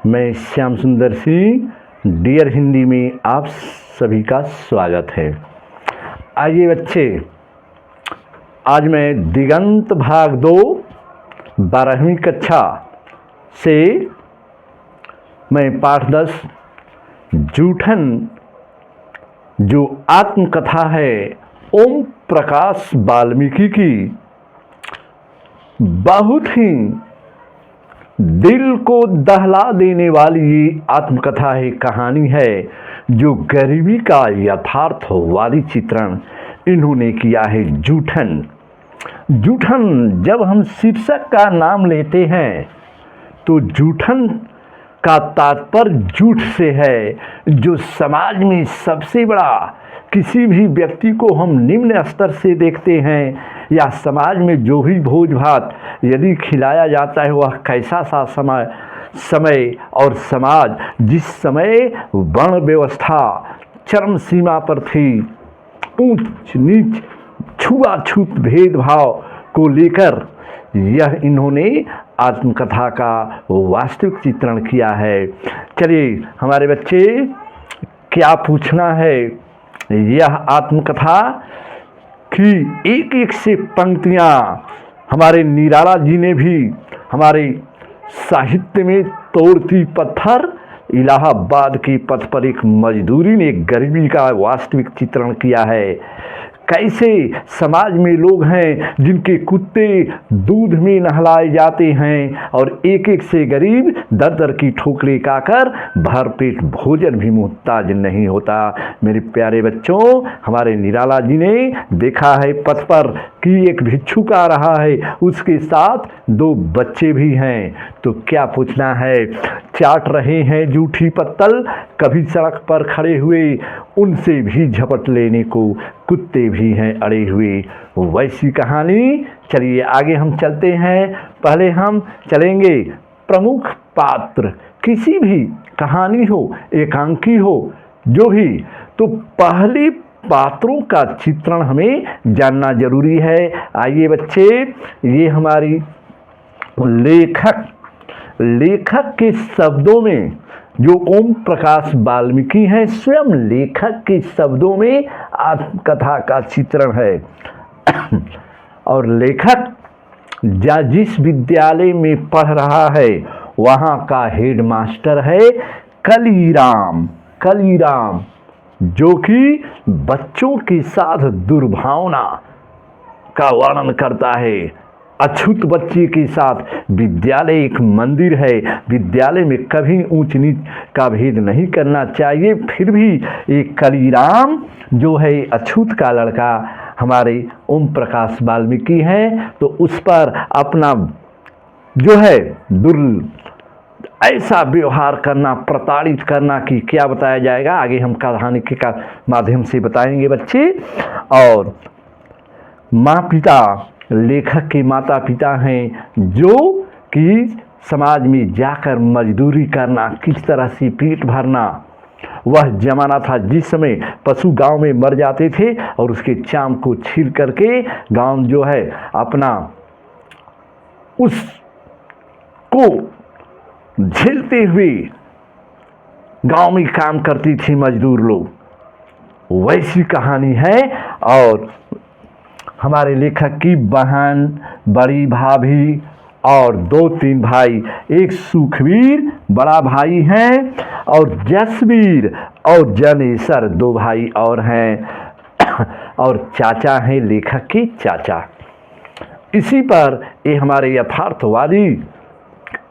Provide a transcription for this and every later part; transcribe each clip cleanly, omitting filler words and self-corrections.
मैं श्याम सुंदर सिंह डियर हिंदी में आप सभी का स्वागत है। आइए बच्चे, आज मैं दिगंत भाग 2 12वीं कक्षा से मैं पाठ 10 जूठन जो आत्मकथा है ओम प्रकाश वाल्मीकि की बहुत ही दिल को दहला देने वाली ये आत्मकथा है, कहानी है जो गरीबी का यथार्थवादी चित्रण इन्होंने किया है। जूठन जब हम शीर्षक का नाम लेते हैं तो जूठन का तात्पर्य झूठ से है, जो समाज में सबसे बड़ा किसी भी व्यक्ति को हम निम्न स्तर से देखते हैं या समाज में जो भी भोज भात यदि खिलाया जाता है वह कैसा सा समय और समाज जिस समय वर्ण व्यवस्था चरम सीमा पर थी, ऊंच नीच छुआछूत भेदभाव को लेकर यह इन्होंने आत्मकथा का वास्तविक चित्रण किया है। चलिए हमारे बच्चे, क्या पूछना है यह आत्मकथा की एक एक से पंक्तियाँ हमारे निराला जी ने भी हमारे साहित्य में तोड़ती पत्थर इलाहाबाद के पथ पर एक मजदूरी ने गरीबी का वास्तविक चित्रण किया है। कैसे समाज में लोग हैं जिनके कुत्ते दूध में नहलाए जाते हैं और एक एक से गरीब दर दर की ठोकरें खाकर भरपेट भोजन भी मुहताज नहीं होता। मेरे प्यारे बच्चों, हमारे निराला जी ने देखा है पथ पर कि एक भिक्षुक आ रहा है, उसके साथ 2 बच्चे भी हैं। तो क्या पूछना है, चाट रहे हैं जूठी पत्तल, कभी सड़क पर खड़े हुए उनसे भी झपट लेने को कुत्ते भी हैं अड़े हुए। वैसी कहानी। चलिए आगे हम चलते हैं। पहले हम चलेंगे प्रमुख पात्र, किसी भी कहानी हो, एकांकी हो, जो भी, तो पहले पात्रों का चित्रण हमें जानना जरूरी है। आइए बच्चे, ये हमारी लेखक के शब्दों में जो ओम प्रकाश वाल्मीकि हैं, स्वयं लेखक के शब्दों में आत्मकथा का चित्रण है। और लेखक जिस विद्यालय में पढ़ रहा है वहाँ का हेडमास्टर है कलीराम, जो कि बच्चों के साथ दुर्भावना का वर्णन करता है। अछूत बच्चे के साथ विद्यालय एक मंदिर है, विद्यालय में कभी ऊंच नीच का भेद नहीं करना चाहिए। फिर भी एक कलीराम जो है अछूत का लड़का हमारे ओम प्रकाश वाल्मीकि हैं, तो उस पर अपना जो है ऐसा व्यवहार करना, प्रताड़ित करना कि क्या बताया जाएगा, आगे हम कहानी के माध्यम से बताएंगे बच्चे। और माँ पिता, लेखक के माता पिता हैं जो कि समाज में जाकर मजदूरी करना, किस तरह से पेट भरना। वह जमाना था जिस समय पशु गांव में मर जाते थे और उसके चाम को छील करके गांव जो है अपना उसको झेलते हुए गांव में काम करती थी मजदूर लोग। वैसी कहानी है। और हमारे लेखक की बहन, बड़ी भाभी और 2-3 भाई, एक सुखवीर बड़ा भाई हैं और जसवीर और जनेसर 2 भाई और हैं। और चाचा हैं लेखक के चाचा। इसी पर ये हमारे यथार्थवादी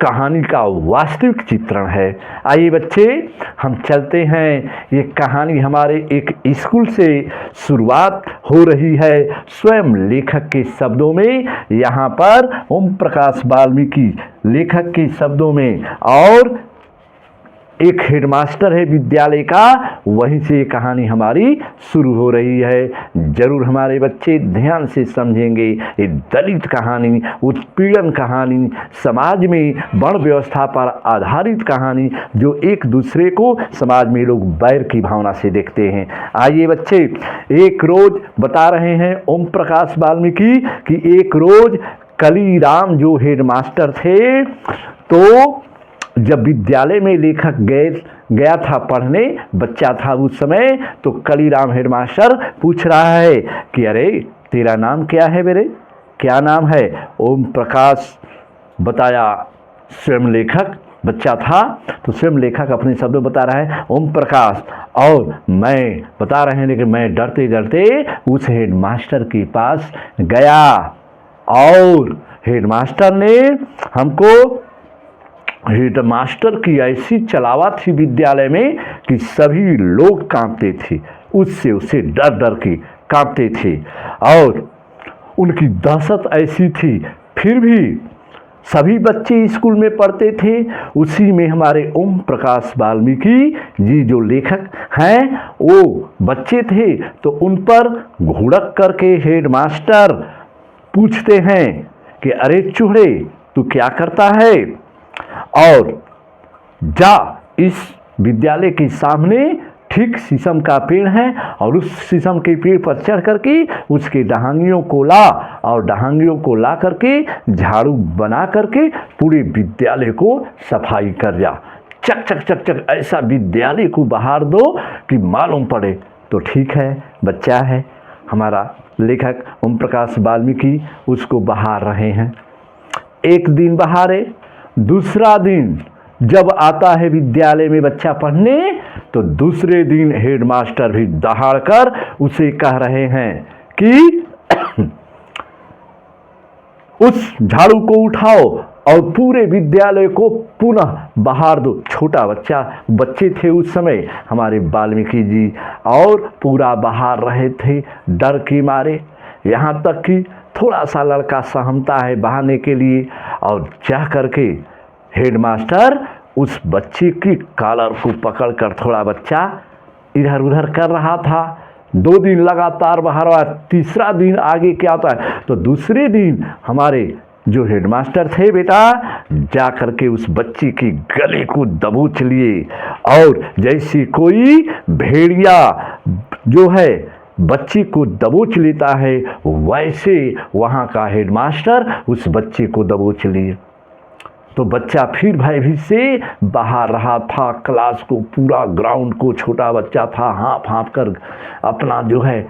कहानी का वास्तविक चित्रण है। आइए बच्चे, हम चलते हैं। ये कहानी हमारे एक स्कूल से शुरुआत हो रही है, स्वयं लेखक के शब्दों में। यहाँ पर ओम प्रकाश वाल्मीकि लेखक के शब्दों में, और एक हेडमास्टर है विद्यालय का, वहीं से कहानी हमारी शुरू हो रही है। जरूर हमारे बच्चे ध्यान से समझेंगे। ये दलित कहानी, उत्पीड़न कहानी, समाज में वर्ण व्यवस्था पर आधारित कहानी, जो एक दूसरे को समाज में लोग बैर की भावना से देखते हैं। आइए बच्चे, एक रोज बता रहे हैं ओम प्रकाश वाल्मीकि कि एक रोज कलीराम जो हेडमास्टर थे, तो जब विद्यालय में लेखक गया था पढ़ने, बच्चा था उस समय, तो कलीराम हेडमास्टर पूछ रहा है कि अरे तेरा नाम क्या है बेरे, क्या नाम है? ओम प्रकाश बताया स्वयं लेखक, बच्चा था तो स्वयं लेखक अपने शब्द बता रहा है ओम प्रकाश। और मैं बता रहे हैं, लेकिन मैं डरते डरते उस हेडमास्टर के पास गया और हेडमास्टर ने हमको, हेडमास्टर की ऐसी चलावा थी विद्यालय में कि सभी लोग कांपते थे, उससे डर डर के कांपते थे और उनकी दहशत ऐसी थी। फिर भी सभी बच्चे स्कूल में पढ़ते थे। उसी में हमारे ओम प्रकाश वाल्मीकि जी जो लेखक हैं वो बच्चे थे, तो उन पर घुड़क करके हेडमास्टर पूछते हैं कि अरे चूहे तू क्या करता है, और जा इस विद्यालय के सामने ठीक शीशम का पेड़ है और उस शीशम के पेड़ पर चढ़ करके उसके डहांगियों को ला, और डहांगियों को ला करके झाड़ू बना करके पूरे विद्यालय को सफाई कर जा। चक चक चक चक ऐसा विद्यालय को बहार दो कि मालूम पड़े। तो ठीक है, बच्चा है हमारा लेखक ओम प्रकाश वाल्मीकि, उसको बहार रहे हैं। एक दिन बहारे, दूसरा दिन जब आता है विद्यालय में बच्चा पढ़ने, तो दूसरे दिन हेडमास्टर भी दहाड़ कर उसे कह रहे हैं कि उस झाड़ू को उठाओ और पूरे विद्यालय को पुनः बहार दो। छोटा बच्चे थे उस समय हमारे वाल्मीकि जी, और पूरा बहार रहे थे डर के मारे। यहाँ तक कि थोड़ा सा लड़का सहमता है बहाने के लिए, और जा करके हेडमास्टर उस बच्चे की कॉलर को पकड़कर, थोड़ा बच्चा इधर उधर कर रहा था, 2 दिन लगातार बहारवा। तीसरा दिन आगे क्या होता है, तो दूसरे दिन हमारे जो हेडमास्टर थे बेटा जा करके उस बच्ची की गले को दबोच लिए, और जैसे कोई भेड़िया जो है बच्ची को दबोच लेता है, वैसे वहाँ का हेडमास्टर उस बच्चे को दबोच लिए। तो बच्चा फिर भयभीत से बाहर रहा था क्लास को, पूरा ग्राउंड को, छोटा बच्चा था, हाँफ हाँफ कर अपना जो है।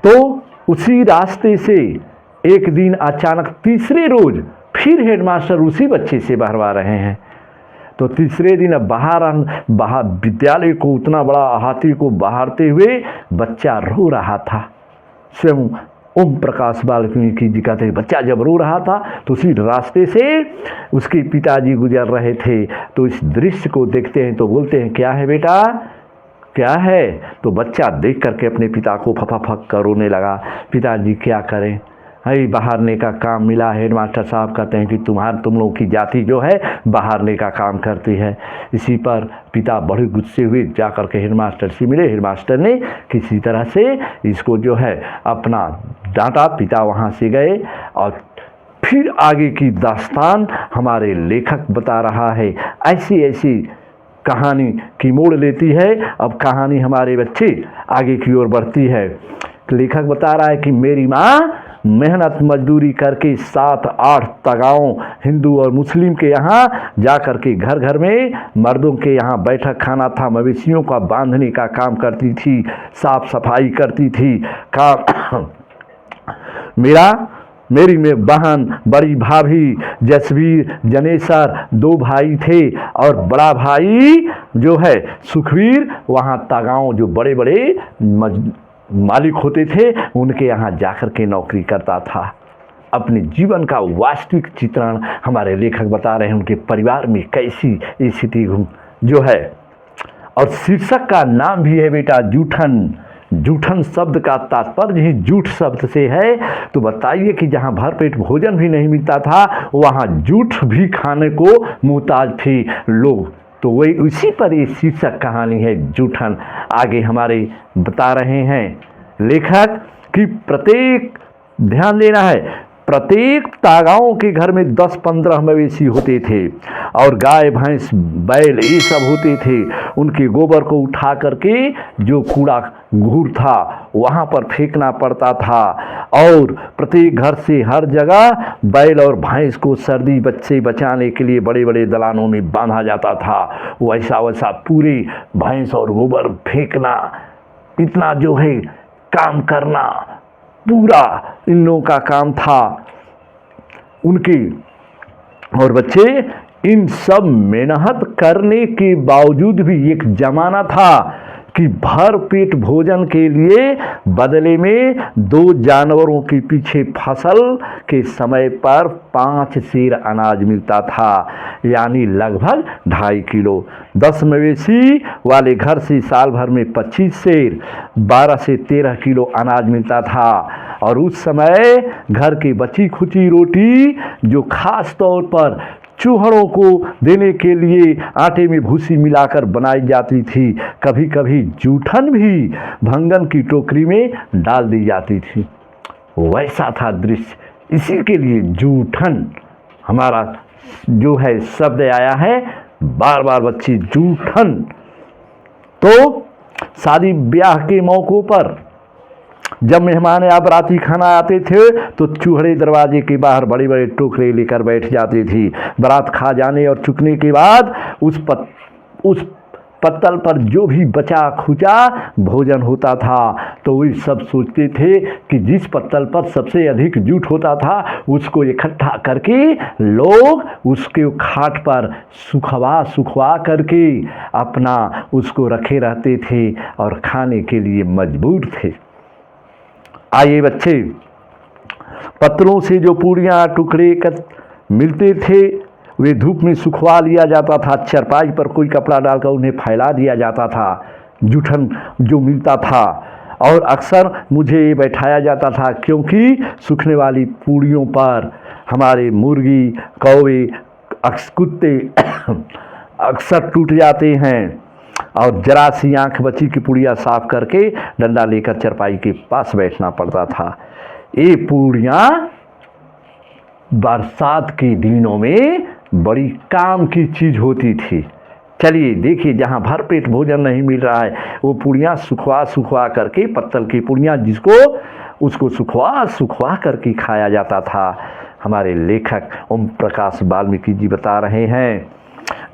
तो उसी रास्ते से एक दिन अचानक तीसरे रोज फिर हेडमास्टर उसी बच्चे से बहरवा रहे हैं। तो तीसरे दिन अब बाहर विद्यालय को, उतना बड़ा हाथी को बहारते हुए बच्चा रो रहा था। स्वयं ओम प्रकाश वाल्मीकि जी कहते हैं बच्चा जब रो रहा था तो उसी रास्ते से उसके पिताजी गुजर रहे थे। तो इस दृश्य को देखते हैं तो बोलते हैं क्या है बेटा, क्या है? तो बच्चा देख करके अपने पिता को फक कर रोने लगा। पिताजी क्या करें, है बहारने का काम मिला। हेडमास्टर साहब कहते हैं कि तुम लोगों की जाति जो है बहारने का काम करती है। इसी पर पिता बड़े गुस्से हुए जा कर के हेडमास्टर से मिले। हेडमास्टर ने किसी तरह से इसको जो है अपना डांटा। पिता वहाँ से गए और फिर आगे की दास्तान हमारे लेखक बता रहा है। ऐसी ऐसी कहानी की मोड़ लेती है। अब कहानी हमारे बच्चे आगे की ओर बढ़ती है। लेखक बता रहा है कि मेरी माँ मेहनत मजदूरी करके 7-8 तगाओं हिंदू और मुस्लिम के यहाँ जा कर के घर घर में मर्दों के यहाँ बैठक खाना था, मवेशियों का बांधने का काम करती थी, साफ सफाई करती थी। मेरी में बहन, बड़ी भाभी, जसवीर, जनेसर 2 भाई थे, और बड़ा भाई जो है सुखवीर वहाँ तगाओं जो बड़े बड़े मालिक होते थे उनके यहाँ जाकर के नौकरी करता था। अपने जीवन का वास्तविक चित्रण हमारे लेखक बता रहे हैं, उनके परिवार में कैसी स्थिति जो है। और शीर्षक का नाम भी है बेटा जूठन। जूठन शब्द का तात्पर्य ही जूठ शब्द से है। तो बताइए कि जहाँ भरपेट भोजन भी नहीं मिलता था वहाँ जूठ भी खाने को मुहताज थे लोग। तो वही उसी पर ये शीर्षक कहानी है जूठन। आगे हमारे बता रहे हैं लेखक कि प्रत्येक ध्यान देना है, प्रत्येक तागाओं के घर में 10-15 मवेशी होते थे और गाय भैंस बैल ये सब होते थे। उनके गोबर को उठा करके जो कूड़ा घूर था वहाँ पर फेंकना पड़ता था और प्रत्येक घर से हर जगह बैल और भैंस को सर्दी से बचाने के लिए बड़े बड़े दलानों में बांधा जाता था। वैसा वैसा पूरे भैंस और गोबर फेंकना, इतना जो है काम करना पूरा इन लोगों का काम था उनके। और बच्चे इन सब मेहनत करने के बावजूद भी एक जमाना था कि भर पेट भोजन के लिए बदले में 2 जानवरों के पीछे फसल के समय पर 5 सेर अनाज मिलता था, यानी लगभग 2.5 किलो। 10 मवेशी वाले घर से साल भर में 25 सेर 12 से 13 किलो अनाज मिलता था। और उस समय घर की बची खुची रोटी जो खास तौर पर चूहड़ों को देने के लिए आटे में भूसी मिलाकर बनाई जाती थी, कभी कभी जूठन भी भंगन की टोकरी में डाल दी जाती थी। वैसा था दृश्य। इसी के लिए जूठन हमारा जो है शब्द आया है, बार बार बच्चे जूठन। तो शादी ब्याह के मौक़ों पर जब मेहमान या बराती खाना आते थे तो चूहड़े दरवाजे के बाहर बड़े बड़े टोकरे लेकर बैठ जाती थी। बारात खा जाने और चुकने के बाद उस पत्तल पर जो भी बचा खुचा भोजन होता था तो वे सब सोचते थे कि जिस पत्तल पर सबसे अधिक जूठ होता था उसको इकट्ठा करके लोग उसके खाट पर सुखवा करके अपना उसको रखे रहते थे और खाने के लिए मजबूर थे। आइए बच्चे, पत्तलों से जो पूड़ियाँ टुकड़े मिलते थे वे धूप में सुखवा लिया जाता था। चरपाई पर कोई कपड़ा डालकर उन्हें फैला दिया जाता था, जूठन जो मिलता था। और अक्सर मुझे ये बैठाया जाता था क्योंकि सूखने वाली पूड़ियों पर हमारे मुर्गी कौवे कुत्ते अक्सर टूट जाते हैं और जरा सी आँख बची की पूड़ियाँ साफ करके डंडा लेकर चरपाई के पास बैठना पड़ता था। ये पूड़ियाँ बरसात के दिनों में बड़ी काम की चीज़ होती थी। चलिए देखिए, जहाँ भरपेट भोजन नहीं मिल रहा है वो पूड़ियाँ सुखवा करके, पत्तल की पूड़ियाँ जिसको उसको सुखवा करके खाया जाता था। हमारे लेखक ओम प्रकाश वाल्मीकि जी बता रहे हैं,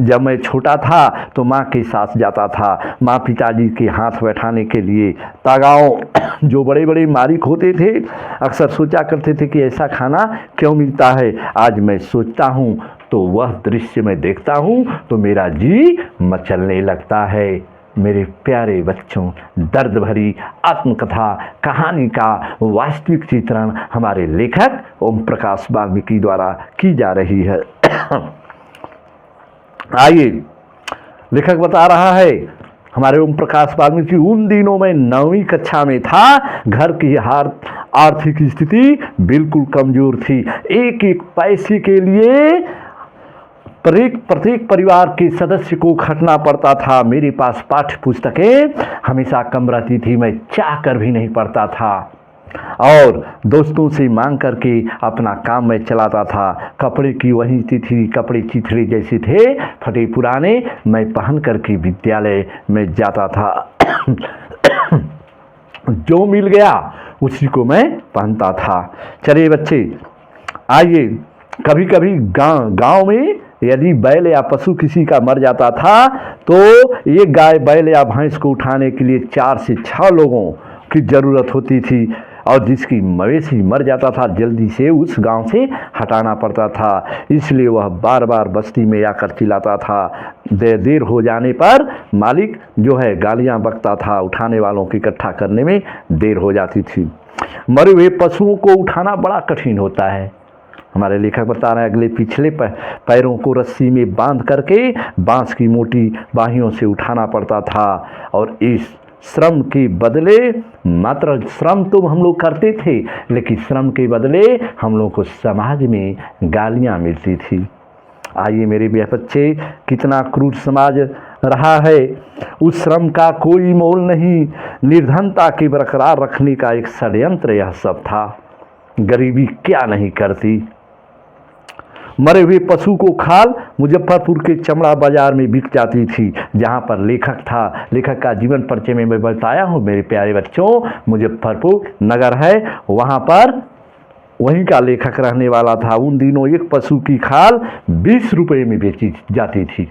जब मैं छोटा था तो माँ के साथ जाता था। माँ पिताजी के हाथ बैठाने के लिए तागाओं जो बड़े बड़े मालिक होते थे अक्सर सोचा करते थे कि ऐसा खाना क्यों मिलता है। आज मैं सोचता हूँ तो वह दृश्य मैं देखता हूँ तो मेरा जी मचलने लगता है। मेरे प्यारे बच्चों, दर्द भरी आत्मकथा कहानी का वास्तविक चित्रण हमारे लेखक ओम प्रकाश वाल्मीकि द्वारा की जा रही है। आइए, लेखक बता रहा है हमारे ओम प्रकाश वाल्मीकि उन दिनों में 9वीं कक्षा में था। घर की आर्थिक स्थिति बिल्कुल कमज़ोर थी। एक एक पैसे के लिए प्रत्येक परिवार के सदस्य को खटना पड़ता था। मेरे पास पाठ्य पुस्तकें हमेशा कम रहती थी, मैं चाह कर भी नहीं पढ़ता था और दोस्तों से मांग करके अपना काम में चलाता था। कपड़े की वही स्थिति, कपड़े चिथड़े जैसे थे फटे पुराने, मैं पहन करके विद्यालय में जाता था। जो मिल गया उसी को मैं पहनता था। चलिए बच्चे, आइए, कभी कभी गांव में यदि बैल या पशु किसी का मर जाता था तो एक गाय बैल या भैंस को उठाने के लिए 4 से 6 लोगों की ज़रूरत होती थी और जिसकी मवेशी मर जाता था जल्दी से उस गांव से हटाना पड़ता था। इसलिए वह बार बार बस्ती में आकर चिल्लाता था। देर हो जाने पर मालिक जो है गालियां बकता था, उठाने वालों को इकट्ठा करने में देर हो जाती थी। मरे हुए पशुओं को उठाना बड़ा कठिन होता है। हमारे लेखक बता रहे हैं, अगले पिछले पैरों को रस्सी में बांध करके बांस की मोटी बाहियों से उठाना पड़ता था और इस श्रम के बदले, मात्र श्रम तो हम लोग करते थे लेकिन श्रम के बदले हम लोग को समाज में गालियां मिलती थी। आइए मेरे बच्चे, कितना क्रूर समाज रहा है। उस श्रम का कोई मोल नहीं, निर्धनता के बरकरार रखने का एक षड्यंत्र यह सब था। गरीबी क्या नहीं करती। मरे हुए पशु को खाल मुजफ्फरपुर के चमड़ा बाजार में बिक जाती थी, जहाँ पर लेखक था। लेखक का जीवन परिचय में मैं बताया हूँ मेरे प्यारे बच्चों। मुजफ्फरपुर नगर है, वहाँ पर वहीं का लेखक रहने वाला था। उन दिनों एक पशु की खाल 20 रुपये में बेची जाती थी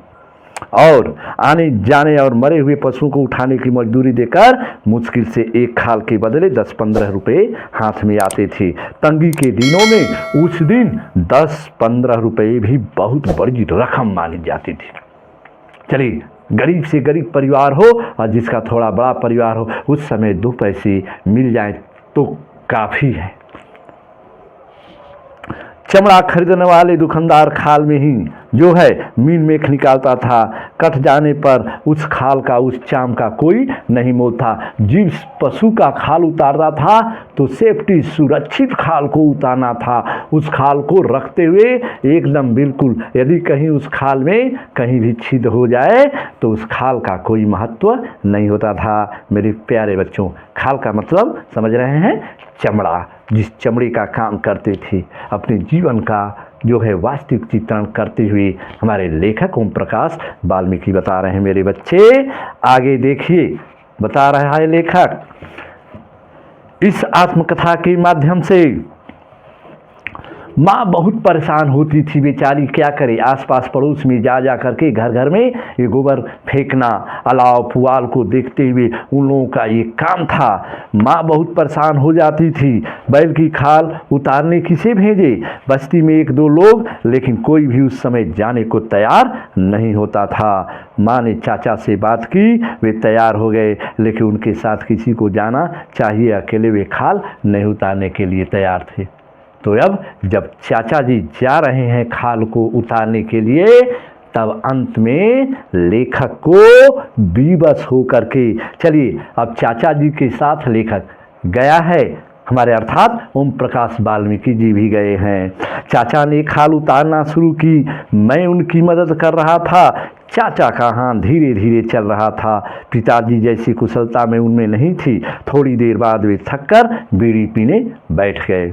और आने जाने और मरे हुए पशुओं को उठाने की मजदूरी देकर मुश्किल से एक खाल के बदले 10-15 रुपये हाथ में आते थे। तंगी के दिनों में उस दिन 10-15 रुपये भी बहुत बड़ी रकम मानी जाती थी। चलिए, गरीब से गरीब परिवार हो और जिसका थोड़ा बड़ा परिवार हो, उस समय 2 पैसे मिल जाए तो काफ़ी है। चमड़ा खरीदने वाले दुकानदार खाल में ही जो है मीन मेख निकालता था। कट जाने पर उस खाल का, उस चाम का कोई नहीं मोल था। जिस पशु का खाल उतारता था तो सेफ्टी सुरक्षित खाल को उतारना था। उस खाल को रखते हुए एकदम बिल्कुल, यदि कहीं उस खाल में कहीं भी छिद हो जाए तो उस खाल का कोई महत्व नहीं होता था। मेरे प्यारे बच्चों, खाल का मतलब समझ रहे हैं? चमड़ा। जिस चमड़े का काम करते थे, अपने जीवन का जो है वास्तविक चित्रण करते हुए हमारे लेखक ओम प्रकाश वाल्मीकि बता रहे हैं। मेरे बच्चे आगे देखिए, बता रहा है लेखक, इस आत्मकथा के माध्यम से माँ बहुत परेशान होती थी बेचारी, क्या करे। आसपास पड़ोस में जा करके घर घर में ये गोबर फेंकना, अलाव पुआल को देखते हुए उन लोगों का ये काम था। माँ बहुत परेशान हो जाती थी, बैल की खाल उतारने किसे भेजे। बस्ती में 1-2 लोग, लेकिन कोई भी उस समय जाने को तैयार नहीं होता था। माँ ने चाचा से बात की, वे तैयार हो गए, लेकिन उनके साथ किसी को जाना चाहिए, अकेले वे खाल नहीं उतारने के लिए तैयार थे। तो अब जब चाचा जी जा रहे हैं खाल को उतारने के लिए, तब अंत में लेखक को विवश होकर के, चलिए अब चाचा जी के साथ लेखक गया है, हमारे अर्थात ओम प्रकाश वाल्मीकि जी भी गए हैं। चाचा ने खाल उतारना शुरू की, मैं उनकी मदद कर रहा था। चाचा का हाथ धीरे धीरे चल रहा था। पिताजी जैसी कुशलता में उनमें नहीं थी। थोड़ी देर बाद वे थक कर बीड़ी पीने बैठ गए।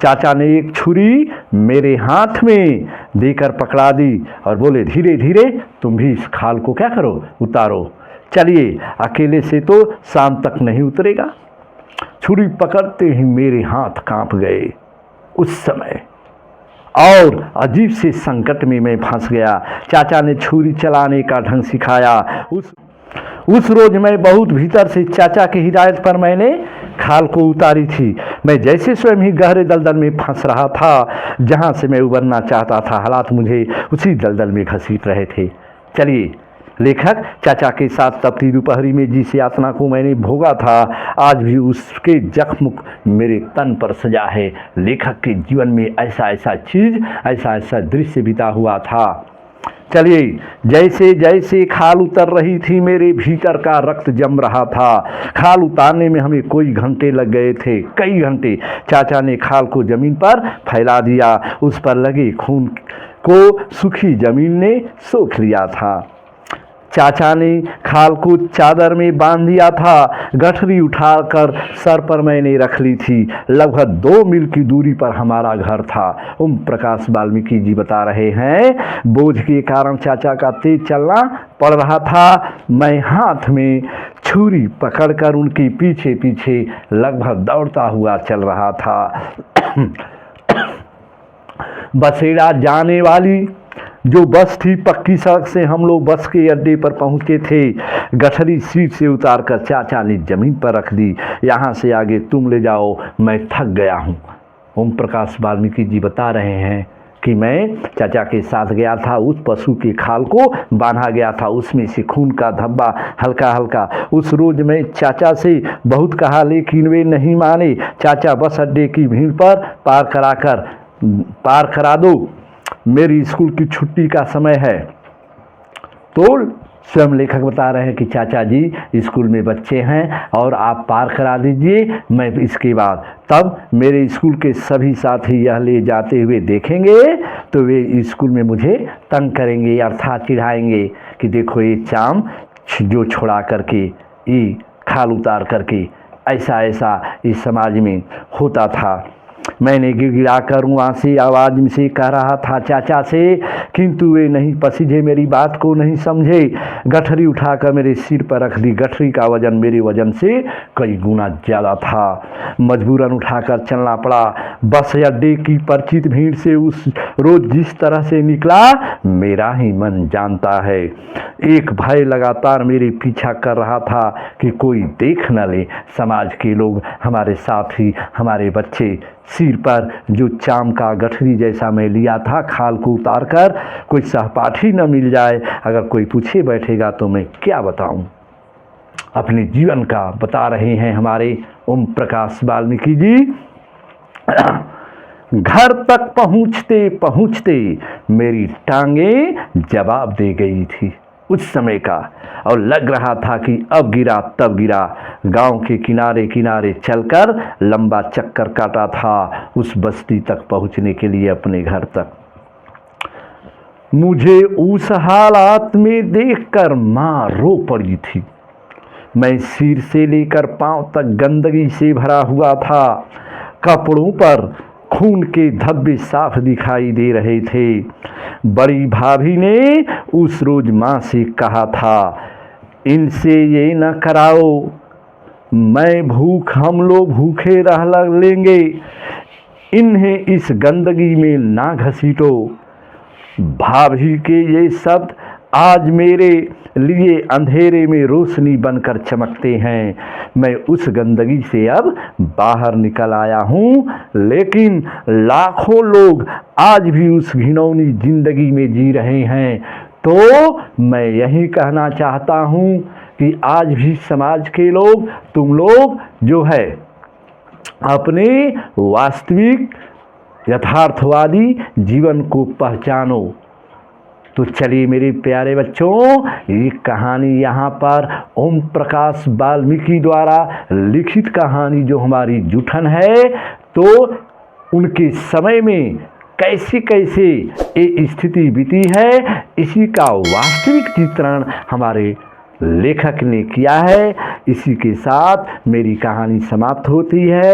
चाचा ने एक छुरी मेरे हाथ में देकर पकड़ा दी और बोले, धीरे धीरे तुम भी इस खाल को क्या करो, उतारो। चलिए, अकेले से तो शाम तक नहीं उतरेगा। छुरी पकड़ते ही मेरे हाथ कांप गए उस समय, और अजीब से संकट में मैं फंस गया। चाचा ने छुरी चलाने का ढंग सिखाया। उस रोज मैं बहुत भीतर से चाचा की हिदायत पर मैंने खाल को उतारी थी। मैं जैसे स्वयं ही गहरे दलदल में फंस रहा था, जहां से मैं उबरना चाहता था। हालात मुझे उसी दलदल में घसीट रहे थे। चलिए, लेखक चाचा के साथ तपती दोपहरी में जिस यातना को मैंने भोगा था, आज भी उसके जख्म मेरे तन पर सजा है। लेखक के जीवन में ऐसा ऐसा चीज, ऐसा ऐसा दृश्य बिता हुआ था। चलिए, जैसे जैसे खाल उतर रही थी, मेरे भीतर का रक्त जम रहा था। खाल उतारने में हमें कई घंटे लग गए थे, कई घंटे। चाचा ने खाल को जमीन पर फैला दिया। उस पर लगे खून को सूखी जमीन ने सोख लिया था। चाचा ने खाल को चादर में बांध दिया था। गठरी उठाकर सर पर मैंने रख ली थी। लगभग 2 मील की दूरी पर हमारा घर था। ओम प्रकाश वाल्मीकि जी बता रहे हैं, बोझ के कारण चाचा का तेज चलना पड़ रहा था। मैं हाथ में छुरी पकड़कर उनके पीछे पीछे लगभग दौड़ता हुआ चल रहा था। बसेरा जाने वाली जो बस थी, पक्की सड़क से हम लोग बस के अड्डे पर पहुंचे थे। गठरी सीट से उतारकर चाचा ने जमीन पर रख दी। यहाँ से आगे तुम ले जाओ, मैं थक गया हूँ। ओम प्रकाश वाल्मीकि जी बता रहे हैं कि मैं चाचा के साथ गया था। उस पशु के खाल को बांधा गया था, उसमें से खून का धब्बा हल्का हल्का। उस रोज मैं चाचा से बहुत कहा, लेकिन वे नहीं माने। चाचा, बस अड्डे की भीड़ पर पार करा दो, मेरी स्कूल की छुट्टी का समय है। तो स्वयं लेखक बता रहे हैं कि चाचा जी, स्कूल में बच्चे हैं और आप पार करा दीजिए, मैं इसके बाद, तब मेरे स्कूल के सभी साथी यह ले जाते हुए देखेंगे तो वे स्कूल में मुझे तंग करेंगे, अर्थात चिढ़ाएंगे कि देखो ये चाम जो छोड़ा करके, ये खाल उतार करके, ऐसा ऐसा इस समाज में होता था। मैंने गिड़गिड़ा कर वहाँ से आवाज़ से कह रहा था चाचा से, किंतु वे नहीं पसीजे, मेरी बात को नहीं समझे। गठरी उठाकर मेरे सिर पर रख दी। गठरी का वजन मेरे वजन से कई गुना ज़्यादा था। मजबूरन उठाकर चलना पड़ा। बस अड्डे की परिचित भीड़ से उस रोज़ जिस तरह से निकला, मेरा ही मन जानता है। एक भय लगातार मेरे पीछा कर रहा था कि कोई देख न ले। समाज के लोग, हमारे साथी, हमारे बच्चे, सिर पर जो चाम का गठरी जैसा मैं लिया था, खाल को उतार कर कोई सहपाठी न मिल जाए। अगर कोई पूछे बैठेगा तो मैं क्या बताऊं। अपने जीवन का बता रहे हैं हमारे ओम प्रकाश वाल्मीकि जी। घर तक पहुँचते पहुँचते मेरी टांगें जवाब दे गई थी उस समय का, और लग रहा था कि अब गिरा तब गिरा। गांव के किनारे किनारे चलकर लंबा चक्कर काटा था उस बस्ती तक पहुंचने के लिए, अपने घर तक। मुझे उस हालात में देखकर माँ रो पड़ी थी। मैं सिर से लेकर पांव तक गंदगी से भरा हुआ था। कपड़ों पर खून के धब्बे साफ दिखाई दे रहे थे। बड़ी भाभी ने उस रोज माँ से कहा था, इनसे ये न कराओ, हम लोग भूखे रह लेंगे, इन्हें इस गंदगी में ना घसीटो। भाभी के ये शब्द आज मेरे लिए अंधेरे में रोशनी बनकर चमकते हैं। मैं उस गंदगी से अब बाहर निकल आया हूँ, लेकिन लाखों लोग आज भी उस घिनौनी जिंदगी में जी रहे हैं। तो मैं यही कहना चाहता हूँ कि आज भी समाज के लोग, तुम लोग जो है अपने वास्तविक यथार्थवादी जीवन को पहचानो। तो चलिए मेरे प्यारे बच्चों, ये कहानी यहाँ पर ओम प्रकाश वाल्मीकि द्वारा लिखित कहानी जो हमारी जूठन है, तो उनके समय में कैसे कैसे ये स्थिति बीती है, इसी का वास्तविक चित्रण हमारे लेखक ने किया है। इसी के साथ मेरी कहानी समाप्त होती है।